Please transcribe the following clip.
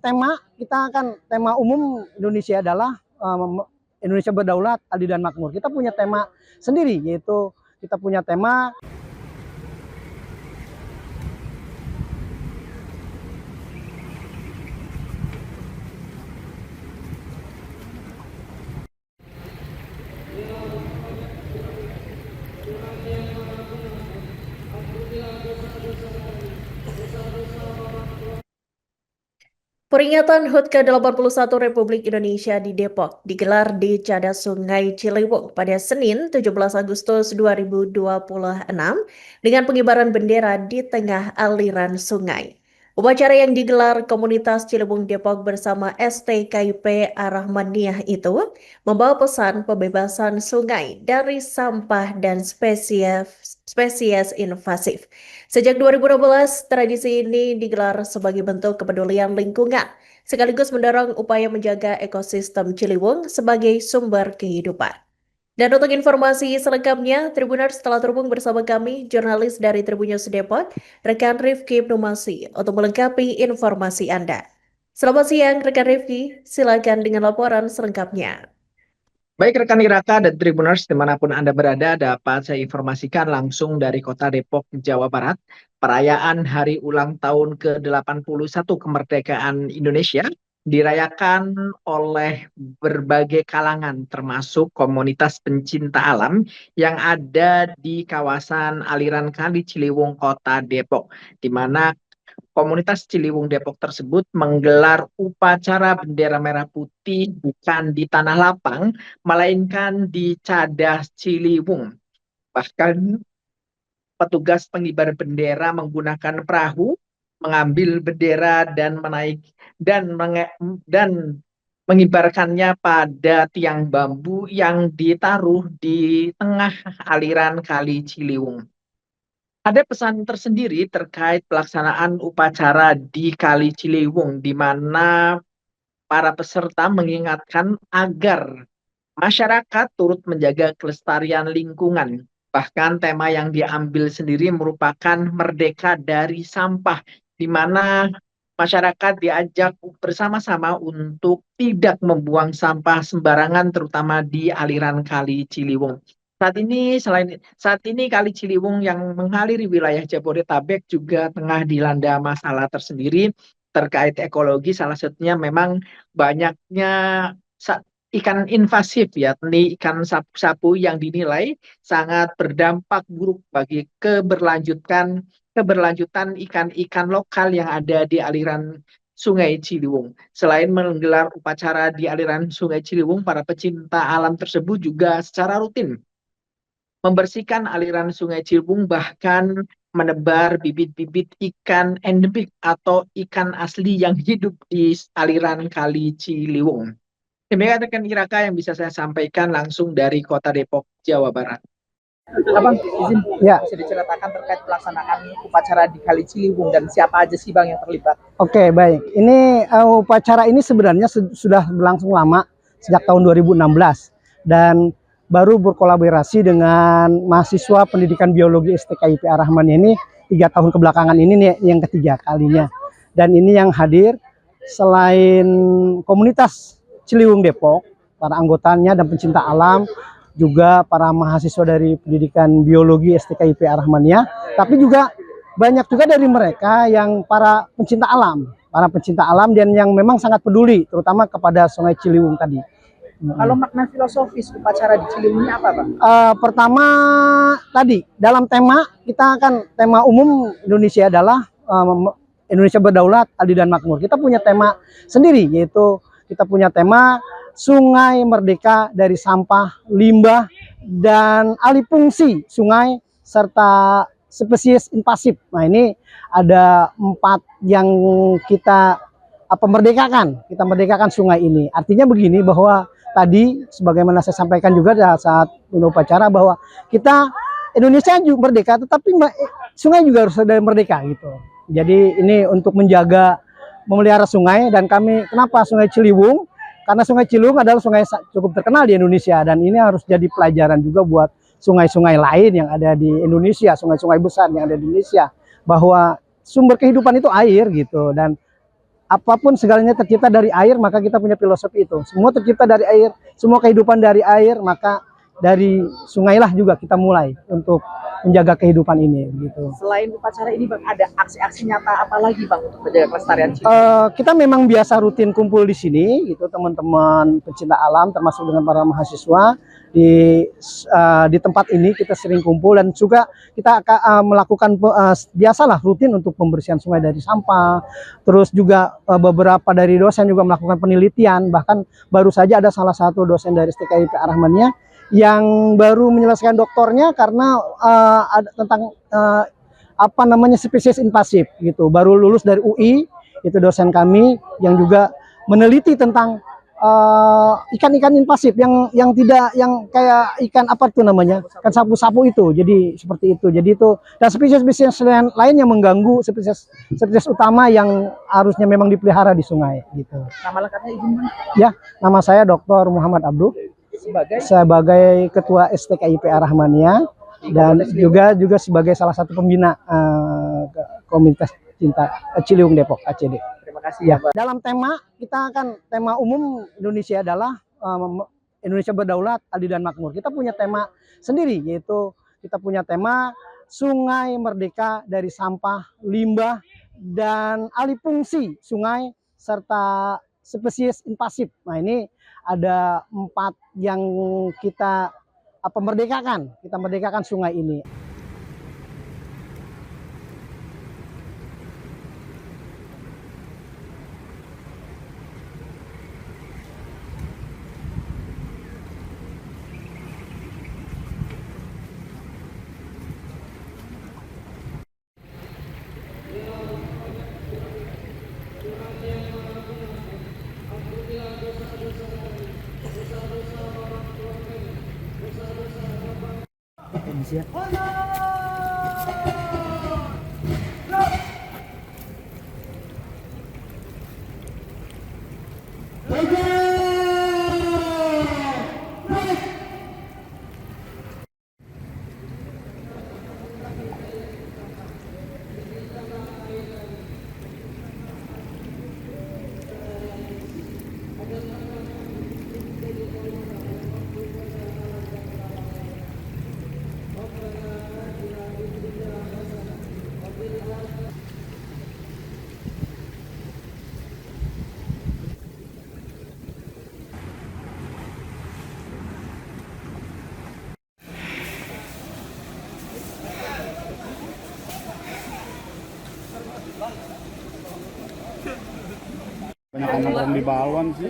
tema kita kan tema umum Indonesia adalah Indonesia berdaulat, adil dan makmur. Kita punya tema sendiri, yaitu kita punya tema Peringatan HUT ke-81 Republik Indonesia di Depok digelar di Cadas Sungai Ciliwung pada Senin 17 Agustus 2026 dengan pengibaran bendera di tengah aliran sungai. Upacara yang digelar komunitas Ciliwung Depok bersama STKIP Ar-Rahmaniyah itu membawa pesan pembebasan sungai dari sampah dan spesies invasif. Sejak 2012, tradisi ini digelar sebagai bentuk kepedulian lingkungan, sekaligus mendorong upaya menjaga ekosistem Ciliwung sebagai sumber kehidupan. Dan untuk informasi selengkapnya, Tribuners telah terhubung bersama kami, jurnalis dari Tribun News Depok, rekan Rifki Ibnumasi, untuk melengkapi informasi Anda. Selamat siang, rekan Rifki. Silakan dengan laporan selengkapnya. Baik rekan Iraka dan Tribuners dimanapun Anda berada, dapat saya informasikan langsung dari kota Depok, Jawa Barat. Perayaan Hari Ulang Tahun ke-81 Kemerdekaan Indonesia dirayakan oleh berbagai kalangan termasuk komunitas pencinta alam yang ada di kawasan aliran Kali Ciliwung Kota Depok, di mana komunitas Ciliwung Depok tersebut menggelar upacara bendera merah putih bukan di tanah lapang, melainkan di Cadas Ciliwung. Bahkan petugas pengibar bendera menggunakan perahu, mengambil bendera dan mengibarkannya pada tiang bambu yang ditaruh di tengah aliran Kali Ciliwung. Ada pesan tersendiri terkait pelaksanaan upacara di Kali Ciliwung, di mana para peserta mengingatkan agar masyarakat turut menjaga kelestarian lingkungan. Bahkan tema yang diambil sendiri merupakan merdeka dari sampah, di mana masyarakat diajak bersama-sama untuk tidak membuang sampah sembarangan, terutama di aliran Kali Ciliwung. Saat ini Kali Ciliwung yang mengaliri wilayah Jabodetabek juga tengah dilanda masalah tersendiri terkait ekologi. Salah satunya memang banyaknya ikan invasif, yakni ikan sapu-sapu yang dinilai sangat berdampak buruk bagi keberlanjutan ikan-ikan lokal yang ada di aliran Sungai Ciliwung. Selain menggelar upacara di aliran Sungai Ciliwung, para pecinta alam tersebut juga secara rutin membersihkan aliran Sungai Ciliwung, bahkan menebar bibit-bibit ikan endemik atau ikan asli yang hidup di aliran Kali Ciliwung. Demikian rekan Iraka yang bisa saya sampaikan langsung dari Kota Depok, Jawa Barat. Abang, izin bisa diceritakan terkait pelaksanaan upacara di Kali Ciliwung dan siapa aja sih Bang yang terlibat? Oke, baik. Ini upacara ini sebenarnya sudah berlangsung lama, sejak tahun 2016. Dan baru berkolaborasi dengan mahasiswa pendidikan biologi STKIP Ar-Rahmaniyah ini 3 tahun kebelakangan ini nih, yang ketiga kalinya. Dan ini yang hadir selain komunitas Ciliwung Depok, para anggotanya dan pencinta alam, juga para mahasiswa dari pendidikan biologi STKIP Ar-Rahmaniyah, tapi juga banyak juga dari mereka yang para pencinta alam dan yang memang sangat peduli terutama kepada Sungai Ciliwung tadi. Kalau makna filosofis upacara di Ciliwung ini apa, Bang? Pertama tadi dalam tema kita kan tema umum Indonesia adalah Indonesia berdaulat, adil dan makmur. Kita punya tema sendiri, yaitu kita punya tema sungai merdeka dari sampah, limbah, dan alih fungsi sungai serta spesies invasif. Nah, ini ada 4 yang kita merdekakan. Kita merdekakan sungai ini. Artinya begini, bahwa tadi sebagaimana saya sampaikan juga saat upacara, bahwa kita Indonesia juga merdeka, tetapi sungai juga harus ada merdeka gitu. Jadi ini untuk menjaga, memelihara sungai. Dan kami, kenapa Sungai Ciliwung? Karena Sungai Ciliwung adalah sungai cukup terkenal di Indonesia, dan ini harus jadi pelajaran juga buat sungai-sungai lain yang ada di Indonesia, sungai-sungai besar yang ada di Indonesia, bahwa sumber kehidupan itu air gitu. Dan apapun segalanya tercipta dari air, maka kita punya filosofi itu. Semua tercipta dari air, semua kehidupan dari air, maka dari sungailah juga kita mulai untuk menjaga kehidupan ini gitu. Selain upacara ini Bang, ada aksi-aksi nyata apa lagi Bang untuk menjaga kelestarian Ciliwung? Kita memang biasa rutin kumpul di sini gitu, teman-teman pecinta alam termasuk dengan para mahasiswa di tempat ini kita sering kumpul, dan juga kita akan melakukan biasalah rutin untuk pembersihan sungai dari sampah. Terus juga beberapa dari dosen juga melakukan penelitian, bahkan baru saja ada salah satu dosen dari STKIP Ar-Rahmaniyah yang baru menyelesaikan doktornya karena ada tentang apa namanya spesies invasif gitu, baru lulus dari UI, itu dosen kami yang juga meneliti tentang ikan-ikan invasif yang tidak, yang kayak ikan apa tuh namanya, kan sapu-sapu itu, jadi seperti itu. Jadi itu, dan spesies-spesies lain yang mengganggu spesies utama yang harusnya memang dipelihara di sungai gitu. Nama lengkapnya izin Bang? Ya, nama saya Dr. Muhammad Abduh sebagai Ketua STKIP Ar-Rahmaniyah dan juga sebagai salah satu pembina komunitas cinta Ciliwung Depok ACD. Terima kasih Ya, Bang. dalam tema kita kan tema umum Indonesia adalah Indonesia berdaulat, adil dan makmur. Kita punya tema sendiri, yaitu kita punya tema sungai merdeka dari sampah, limbah, dan alih fungsi sungai serta spesies invasif. Nah, ini ada 4 yang kita merdekakan. Kita merdekakan sungai ini. Banyak nongkrong di balon sih.